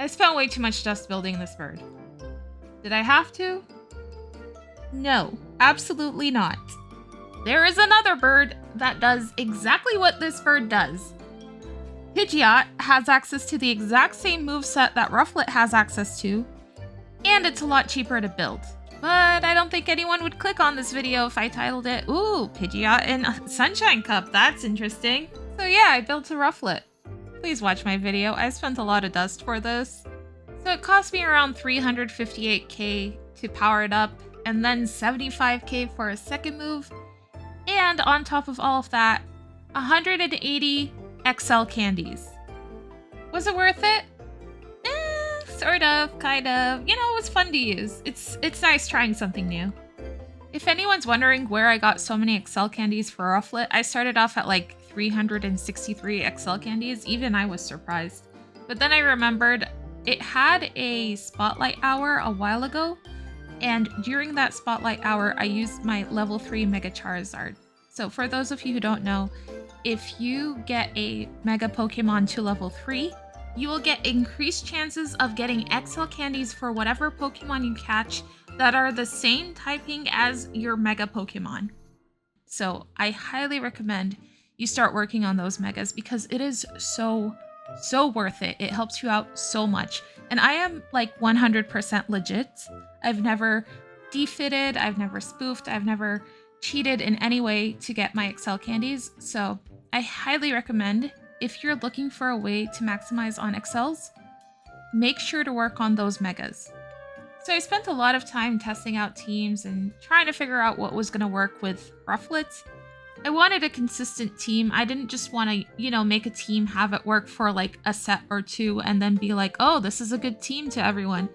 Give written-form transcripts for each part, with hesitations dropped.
I spent way too much dust building this bird. Did I have to? No, absolutely not. There is another bird that does exactly what this bird does. Pidgeot has access to the exact same moveset that Rufflet has access to, and it's a lot cheaper to build. But I don't think anyone would click on this video if I titled it, "Ooh, Pidgeot in Sunshine Cup, that's interesting." So yeah, I built a Rufflet. Please watch my video, I spent a lot of dust for this. So it cost me around 358k to power it up, and then 75k for a second move. And on top of all of that, 180 XL candies. Was it worth it? Sort of, kind of. You know, it was fun to use. It's nice trying something new. If anyone's wondering where I got so many XL candies for Rufflet, I started off at like 363 XL candies. Even I was surprised. But then I remembered it had a spotlight hour a while ago, and during that spotlight hour, I used my level 3 Mega Charizard. So for those of you who don't know, if you get a Mega Pokemon to level 3, you will get increased chances of getting XL candies for whatever Pokemon you catch that are the same typing as your Mega Pokemon. So I highly recommend you start working on those Megas because it is so worth it. It helps you out so much. And I am like 100% legit. I've never defitted, I've never spoofed, I've never cheated in any way to get my XL candies. So I highly recommend, if you're looking for a way to maximize on XLs, make sure to work on those Megas. So I spent a lot of time testing out teams and trying to figure out what was going to work with Rufflet. I wanted a consistent team. I didn't just want to, make a team, have it work for like a set or two, and then be like, oh, this is a good team to everyone.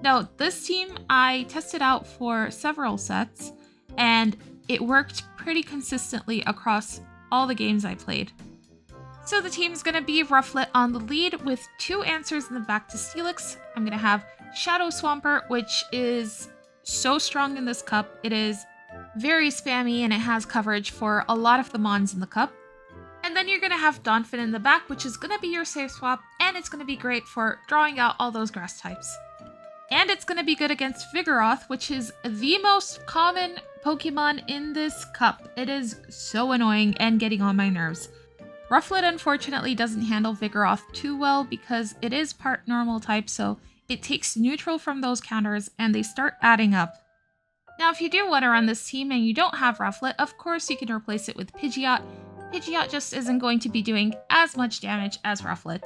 No, this team I tested out for several sets, and it worked pretty consistently across all the games I played. So the team is going to be Rufflet on the lead with 2 answers in the back to Steelix. I'm going to have Shadow Swampert, which is so strong in this cup. It is very spammy and it has coverage for a lot of the Mons in the cup. And then you're going to have Donphin in the back, which is going to be your safe swap, and it's going to be great for drawing out all those grass types. And it's going to be good against Vigoroth, which is the most common Pokemon in this cup. It is so annoying and getting on my nerves. Rufflet unfortunately doesn't handle Vigoroth too well because it is part normal type, so it takes neutral from those counters and they start adding up. Now if you do want to run this team and you don't have Rufflet, of course you can replace it with Pidgeot. Pidgeot just isn't going to be doing as much damage as Rufflet.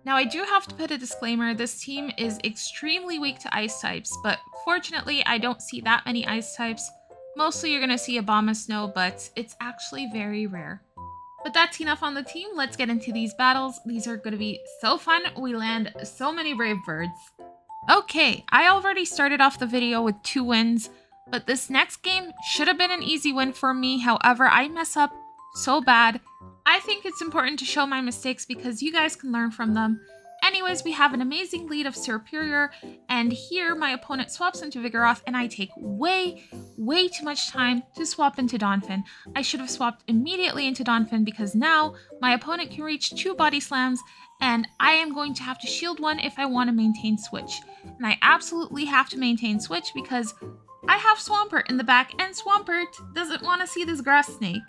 Now I do have to put a disclaimer, this team is extremely weak to ice types, but fortunately I don't see that many ice types. Mostly you're going to see Abomasnow, but it's actually very rare. But that's enough on the team, let's get into these battles. These are going to be so fun, we land so many brave birds. Okay, I already started off the video with 2 wins, but this next game should have been an easy win for me, however I mess up so bad. I think it's important to show my mistakes because you guys can learn from them. Anyways, we have an amazing lead of Rhyperior, and here my opponent swaps into Vigoroth, and I take way too much time to swap into Donphin. I should have swapped immediately into Donphin because now my opponent can reach 2 body slams, and I am going to have to shield one if I want to maintain switch. And I absolutely have to maintain switch because I have Swampert in the back, and Swampert doesn't want to see this grass snake.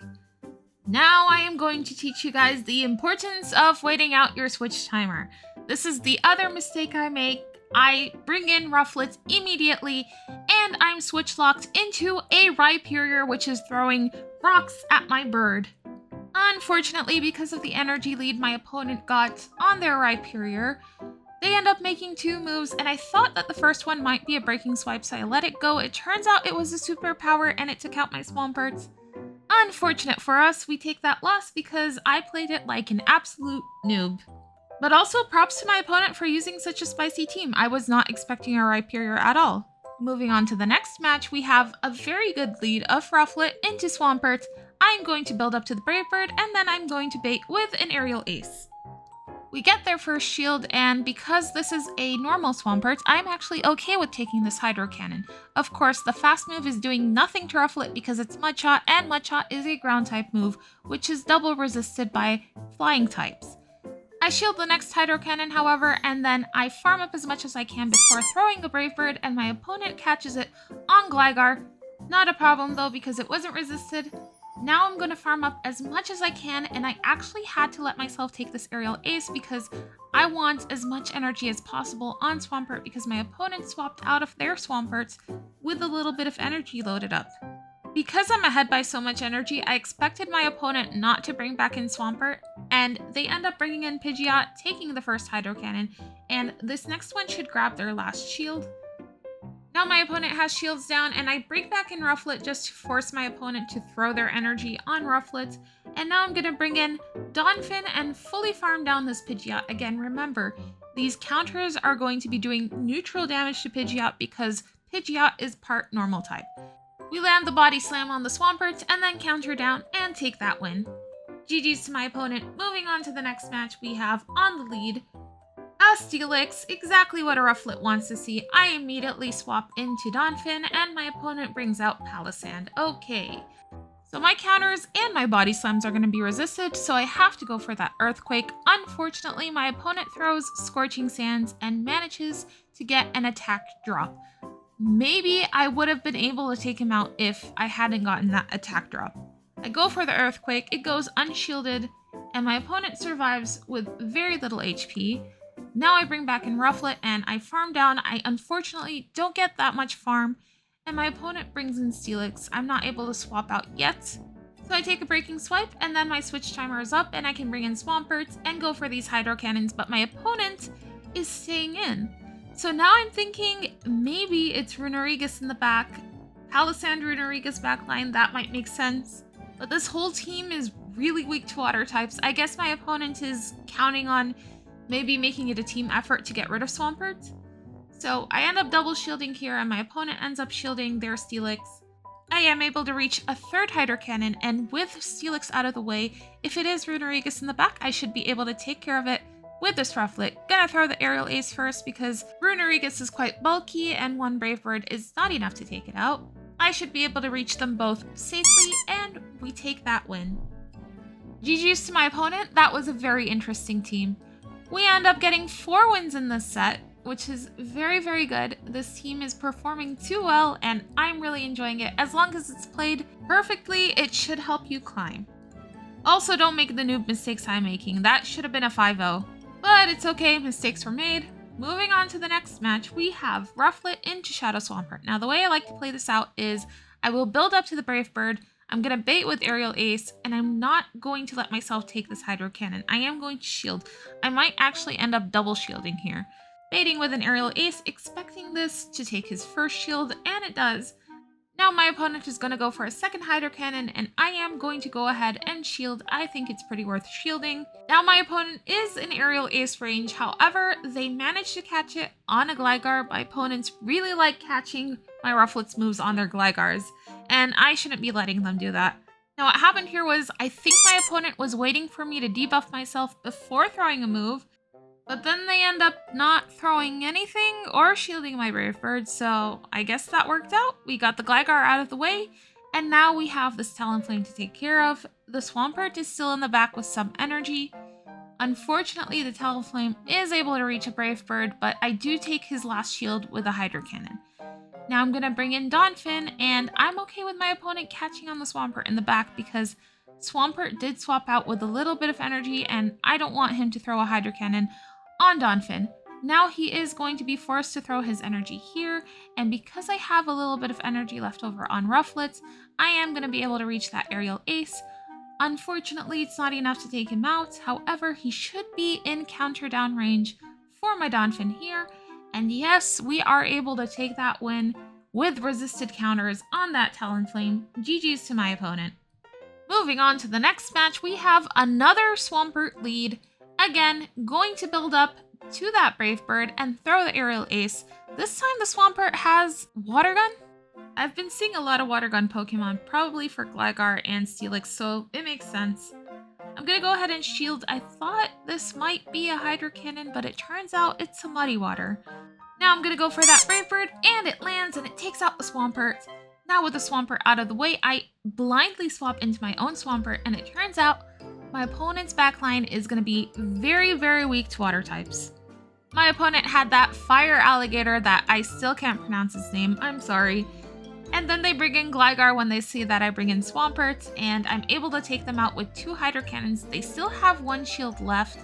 Now I am going to teach you guys the importance of waiting out your switch timer. This is the other mistake I make. I bring in Rufflet immediately, and I'm switch locked into a Rhyperior, which is throwing rocks at my bird. Unfortunately, because of the energy lead my opponent got on their Rhyperior, they end up making 2 moves, and I thought that the first one might be a breaking swipe, so I let it go. It turns out it was a superpower, and it took out my Swampert. Unfortunate for us, we take that loss because I played it like an absolute noob. But also props to my opponent for using such a spicy team. I was not expecting a Rhyperior at all. Moving on to the next match, we have a very good lead of Rufflet into Swampert. I'm going to build up to the Brave Bird, and then I'm going to bait with an Aerial Ace. We get their first shield, and because this is a normal Swampert, I'm actually okay with taking this Hydro Cannon. Of course, the fast move is doing nothing to Rufflet because it's Mudshot, and Mudshot is a ground type move, which is double resisted by flying types. I shield the next Hydro Cannon, however, and then I farm up as much as I can before throwing a Brave Bird, and my opponent catches it on Gligar. Not a problem though, because it wasn't resisted. Now I'm going to farm up as much as I can, and I actually had to let myself take this Aerial Ace because I want as much energy as possible on Swampert because my opponent swapped out of their Swamperts with a little bit of energy loaded up. Because I'm ahead by so much energy, I expected my opponent not to bring back in Swampert, and they end up bringing in Pidgeot, taking the first Hydro Cannon, and this next one should grab their last shield. Now my opponent has shields down, and I bring back in Rufflet just to force my opponent to throw their energy on Rufflet, and now I'm going to bring in Donphin and fully farm down this Pidgeot. Again, remember, these counters are going to be doing neutral damage to Pidgeot because Pidgeot is part normal type. We land the Body Slam on the Swampert and then counter down and take that win. GG's to my opponent. Moving on to the next match, we have on the lead a Steelix, exactly what a Rufflet wants to see. I immediately swap into Donphin and my opponent brings out Palisand. Okay, so my counters and my Body Slams are going to be resisted, so I have to go for that Earthquake. Unfortunately, my opponent throws Scorching Sands and manages to get an attack drop. Maybe I would have been able to take him out if I hadn't gotten that attack drop. I go for the Earthquake, it goes unshielded, and my opponent survives with very little HP. Now I bring back in Rufflet and I farm down. I unfortunately don't get that much farm, and my opponent brings in Steelix. I'm not able to swap out yet. So I take a Breaking Swipe, and then my switch timer is up and I can bring in Swampert and go for these Hydro Cannons, but my opponent is staying in. So now I'm thinking maybe it's Runerigus in the back. Palisand Runerigus backline, that might make sense. But this whole team is really weak to water types. I guess my opponent is counting on maybe making it a team effort to get rid of Swampert. So I end up double shielding here and my opponent ends up shielding their Steelix. I am able to reach a third Hydro Cannon, and with Steelix out of the way, if it is Runerigus in the back, I should be able to take care of it with this Rufflet. Gonna throw the Aerial Ace first because Runerigus is quite bulky and one Brave Bird is not enough to take it out. I should be able to reach them both safely, and we take that win. GG's to my opponent. That was a very interesting team. We end up getting 4 wins in this set, which is very, very good. This team is performing too well, and I'm really enjoying it. As long as it's played perfectly, it should help you climb. Also, don't make the noob mistakes I'm making. That should have been a 5-0. But it's okay, mistakes were made. Moving on to the next match, we have Rufflet into Shadow Swampert. Now, the way I like to play this out is I will build up to the Brave Bird, I'm going to bait with Aerial Ace, and I'm not going to let myself take this Hydro Cannon. I am going to shield. I might actually end up double shielding here. Baiting with an Aerial Ace, expecting this to take his first shield, and it does. Now my opponent is going to go for a second Hydro Cannon, and I am going to go ahead and shield. I think it's pretty worth shielding. Now my opponent is in Aerial Ace range, however, they managed to catch it on a Gligar. My opponents really like catching my Rufflet's moves on their Gligars, and I shouldn't be letting them do that. Now what happened here was, I think my opponent was waiting for me to debuff myself before throwing a move, but then they end up not throwing anything or shielding my Brave Bird, so I guess that worked out. We got the Gligar out of the way, and now we have this Talonflame to take care of. The Swampert is still in the back with some energy. Unfortunately, the Talonflame is able to reach a Brave Bird, but I do take his last shield with a Hydro Cannon. Now I'm going to bring in Donphin, and I'm okay with my opponent catching on the Swampert in the back because Swampert did swap out with a little bit of energy, and I don't want him to throw a Hydro Cannon on Donphin. Now he is going to be forced to throw his energy here, and because I have a little bit of energy left over on Rufflet, I am going to be able to reach that Aerial Ace. Unfortunately, it's not enough to take him out. However, he should be in counter down range for my Donphin here, and yes, we are able to take that win with resisted counters on that Talonflame. GG's to my opponent. Moving on to the next match, we have another Swampert lead. Again, going to build up to that Brave Bird and throw the Aerial Ace. This time the Swampert has Water Gun. I've been seeing a lot of Water Gun Pokemon, probably for Gligar and Steelix, so it makes sense. I'm going to go ahead and shield. I thought this might be a Hydro Cannon, but it turns out it's a Muddy Water. Now I'm going to go for that Brave Bird, and it lands and it takes out the Swampert. Now with the Swampert out of the way, I blindly swap into my own Swampert, and it turns out my opponent's backline is going to be very, very weak to water types. My opponent had that fire alligator that I still can't pronounce his name, I'm sorry. And then they bring in Gligar when they see that I bring in Swampert, and I'm able to take them out with 2 Hydro Cannons. They still have 1 shield left.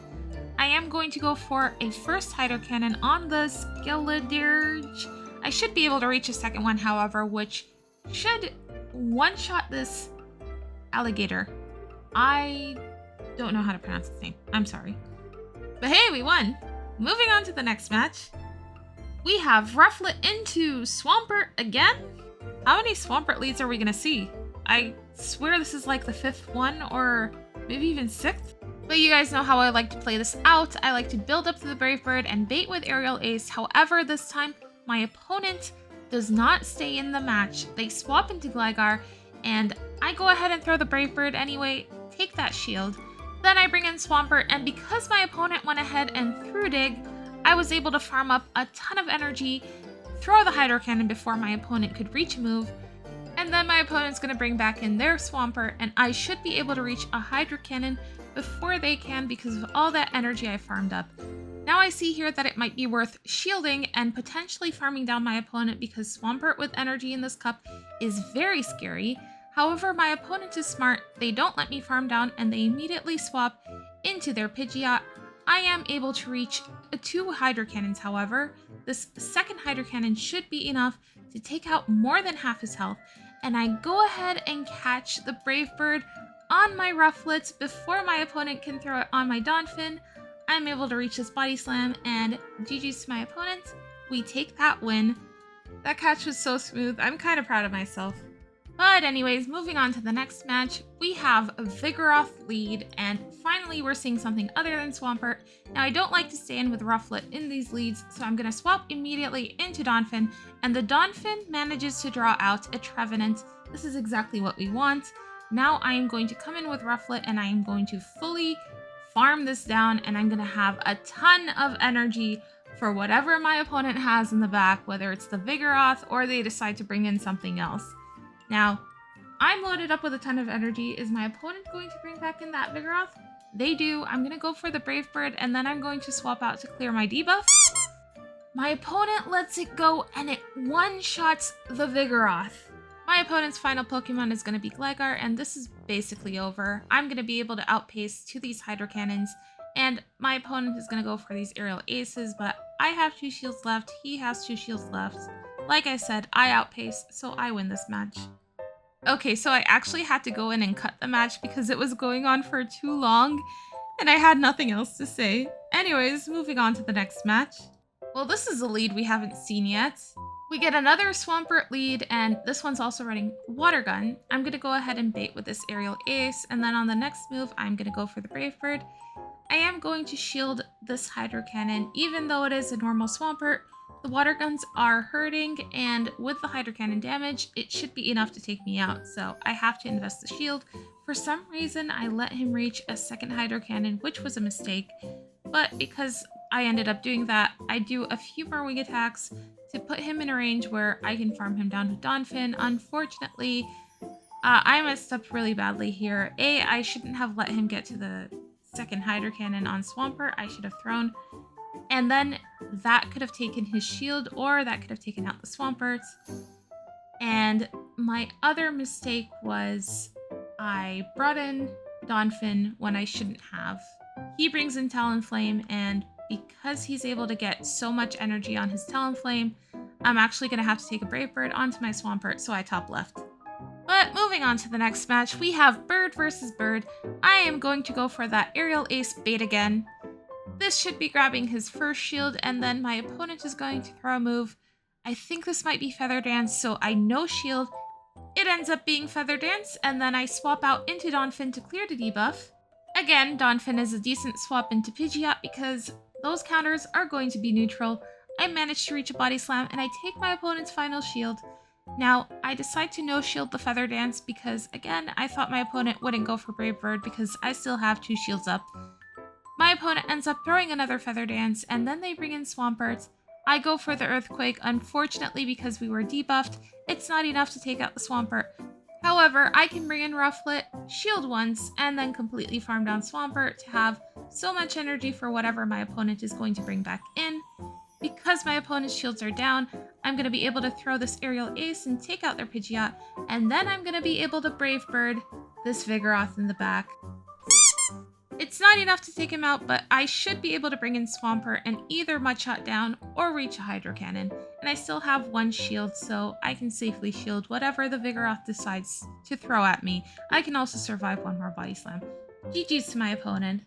I am going to go for a first Hydro Cannon on the Skeledirge. I should be able to reach a second one, however, which should one-shot this alligator. I don't know how to pronounce his name. I'm sorry. But hey, we won! Moving on to the next match. We have Rufflet into Swampert again. How many Swampert leads are we gonna see? I swear this is like the 5th one, or maybe even 6th. But you guys know how I like to play this out. I like to build up to the Brave Bird and bait with Aerial Ace. However, this time my opponent does not stay in the match. They swap into Gligar, and I go ahead and throw the Brave Bird anyway, take that shield. Then I bring in Swampert, and because my opponent went ahead and threw Dig, I was able to farm up a ton of energy, throw the Hydro Cannon before my opponent could reach a move, and then my opponent's going to bring back in their Swampert, and I should be able to reach a Hydro Cannon before they can because of all that energy I farmed up. Now I see here that it might be worth shielding and potentially farming down my opponent because Swampert with energy in this cup is very scary. However, my opponent is smart, they don't let me farm down, and they immediately swap into their Pidgeot. I am able to reach 2 Hydro Cannons, however. This second Hydro Cannon should be enough to take out more than half his health, and I go ahead and catch the Brave Bird on my Rufflet before my opponent can throw it on my Donphin. I'm able to reach this Body Slam, and GG's to my opponent. We take that win. That catch was so smooth, I'm kind of proud of myself. But anyways, moving on to the next match, we have a Vigoroth lead, and finally we're seeing something other than Swampert. Now I don't like to stand with Rufflet in these leads, so I'm going to swap immediately into Donphin, and the Donphin manages to draw out a Trevenant. This is exactly what we want. Now I am going to come in with Rufflet, and I am going to fully farm this down, and I'm going to have a ton of energy for whatever my opponent has in the back, whether it's the Vigoroth or they decide to bring in something else. Now, I'm loaded up with a ton of energy. Is my opponent going to bring back in that Vigoroth? They do. I'm going to go for the Brave Bird, and then I'm going to swap out to clear my debuff. My opponent lets it go, and it one-shots the Vigoroth. My opponent's final Pokemon is going to be Gligar, and this is basically over. I'm going to be able to outpace to these Hydro Cannons, and my opponent is going to go for these Aerial Aces, but I have 2 shields left. He has 2 shields left. Like I said, I outpace, so I win this match. Okay, so I actually had to go in and cut the match because it was going on for too long, and I had nothing else to say. Anyways, moving on to the next match. Well, this is a lead we haven't seen yet. We get another Swampert lead, and this one's also running Water Gun. I'm going to go ahead and bait with this Aerial Ace, and then on the next move, I'm going to go for the Brave Bird. I am going to shield this Hydro Cannon, even though it is a normal Swampert. The water guns are hurting, and with the Hydro Cannon damage, it should be enough to take me out, so I have to invest the shield. For some reason, I let him reach a second Hydro Cannon, which was a mistake, but because I ended up doing that, I do a few more wing attacks to put him in a range where I can farm him down with Donphin. Unfortunately, I messed up really badly here. I shouldn't have let him get to the second Hydro Cannon on Swampert. I should have thrown. And then that could have taken his shield, or that could have taken out the Swampert. And my other mistake was I brought in Donphin when I shouldn't have. He brings in Talonflame, and because he's able to get so much energy on his Talonflame, I'm actually going to have to take a Brave Bird onto my Swampert, so I top left. But moving on to the next match, we have Bird versus Bird. I am going to go for that Aerial Ace bait again. This should be grabbing his first shield, and then my opponent is going to throw a move. I think this might be Feather Dance, so I no shield. It ends up being Feather Dance, and then I swap out into Donphin to clear the debuff. Again, Donphin is a decent swap into Pidgeot because those counters are going to be neutral. I manage to reach a Body Slam, and I take my opponent's final shield. Now, I decide to no shield the Feather Dance because, again, I thought my opponent wouldn't go for Brave Bird because I still have 2 shields up. My opponent ends up throwing another Feather Dance, and then they bring in Swampert. I go for the Earthquake. Unfortunately, because we were debuffed, it's not enough to take out the Swampert. However, I can bring in Rufflet, shield once, and then completely farm down Swampert to have so much energy for whatever my opponent is going to bring back in. Because my opponent's shields are down, I'm going to be able to throw this Aerial Ace and take out their Pidgeot, and then I'm going to be able to Brave Bird this Vigoroth in the back. It's not enough to take him out, but I should be able to bring in Swampert and either Mudshot down or reach a Hydro Cannon. And I still have one shield, so I can safely shield whatever the Vigoroth decides to throw at me. I can also survive one more Body Slam. GG's to my opponent.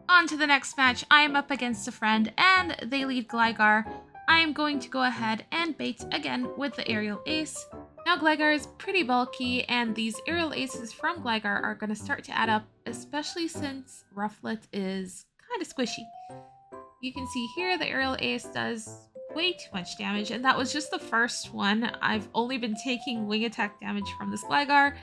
On to the next match. I am up against a friend, and they lead Gligar. I am going to go ahead and bait again with the Aerial Ace. Now Gligar is pretty bulky, and these Aerial Aces from Gligar are going to start to add up, especially since Rufflet is kind of squishy. You can see here the Aerial Ace does way too much damage, and that was just the first one. I've only been taking wing attack damage from this Gligar.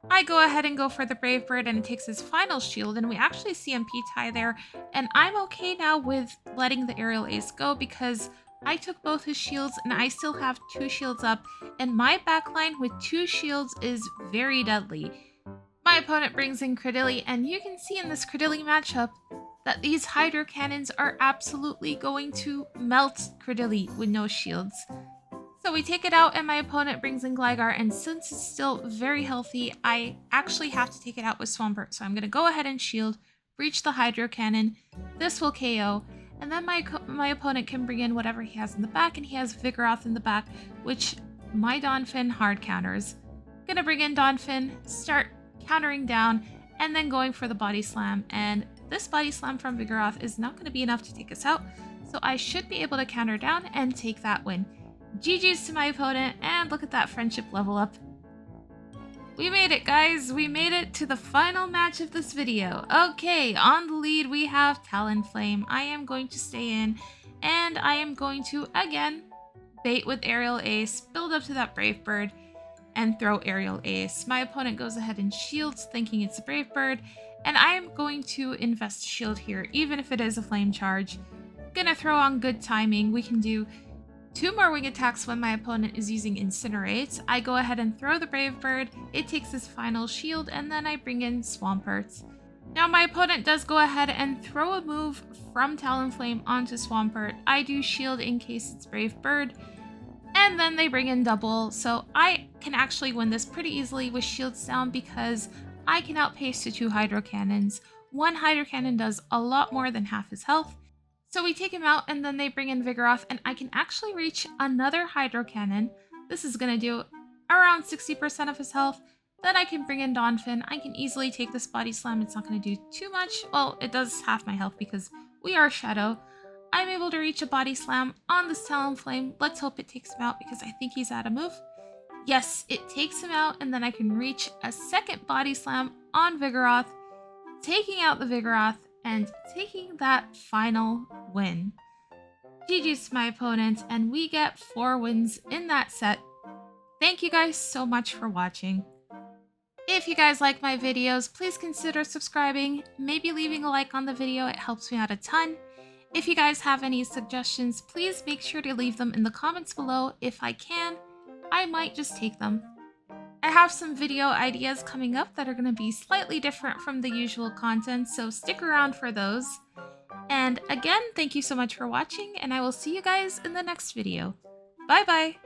I go ahead and go for the Brave Bird, and it takes his final shield, and we actually CMP tie there, and I'm okay now with letting the Aerial Ace go because I took both his shields and I still have 2 shields up, and my backline with 2 shields is very deadly. My opponent brings in Credilli, and you can see in this Credilli matchup that these Hydro Cannons are absolutely going to melt Credilli with no shields. So we take it out, and my opponent brings in Gligar, and since it's still very healthy, I actually have to take it out with Swampert. So I'm going to go ahead and shield, reach the Hydro Cannon. This will KO, and then my opponent can bring in whatever he has in the back, and he has Vigoroth in the back, which my Donphin hard counters. Gonna bring in Donphin, start countering down, and then going for the Body Slam, and this Body Slam from Vigoroth is not going to be enough to take us out, so I should be able to counter down and take that win. GG's to my opponent, and look at that friendship level up. We made it, guys! We made it to the final match of this video. Okay, on the lead we have Talonflame. I am going to stay in, and I am going to, again, bait with Aerial Ace, build up to that Brave Bird, and throw Aerial Ace. My opponent goes ahead and shields, thinking it's a Brave Bird, and I am going to invest shield here, even if it is a Flame Charge. Gonna throw on good timing. We can do 2 more wing attacks when my opponent is using Incinerate. I go ahead and throw the Brave Bird, it takes his final shield, and then I bring in Swampert. Now my opponent does go ahead and throw a move from Talonflame onto Swampert. I do shield in case it's Brave Bird, and then they bring in double, so I can actually win this pretty easily with shields down because I can outpace the 2 Hydro Cannons. 1 Hydro Cannon does a lot more than half his health. So we take him out, and then they bring in Vigoroth, and I can actually reach another Hydro Cannon. This is going to do around 60% of his health. Then I can bring in Donphin. I can easily take this Body Slam. It's not going to do too much. Well, it does half my health because we are Shadow. I'm able to reach a Body Slam on this Talonflame. Let's hope it takes him out because I think he's out of move. Yes, it takes him out, and then I can reach a second Body Slam on Vigoroth, taking out the Vigoroth, and taking that final win. GG's to my opponent, and we get 4 wins in that set. Thank you guys so much for watching. If you guys like my videos, please consider subscribing, maybe leaving a like on the video, it helps me out a ton. If you guys have any suggestions, please make sure to leave them in the comments below. If I can, I might just take them. I have some video ideas coming up that are going to be slightly different from the usual content, so stick around for those. And again, thank you so much for watching, and I will see you guys in the next video. Bye bye!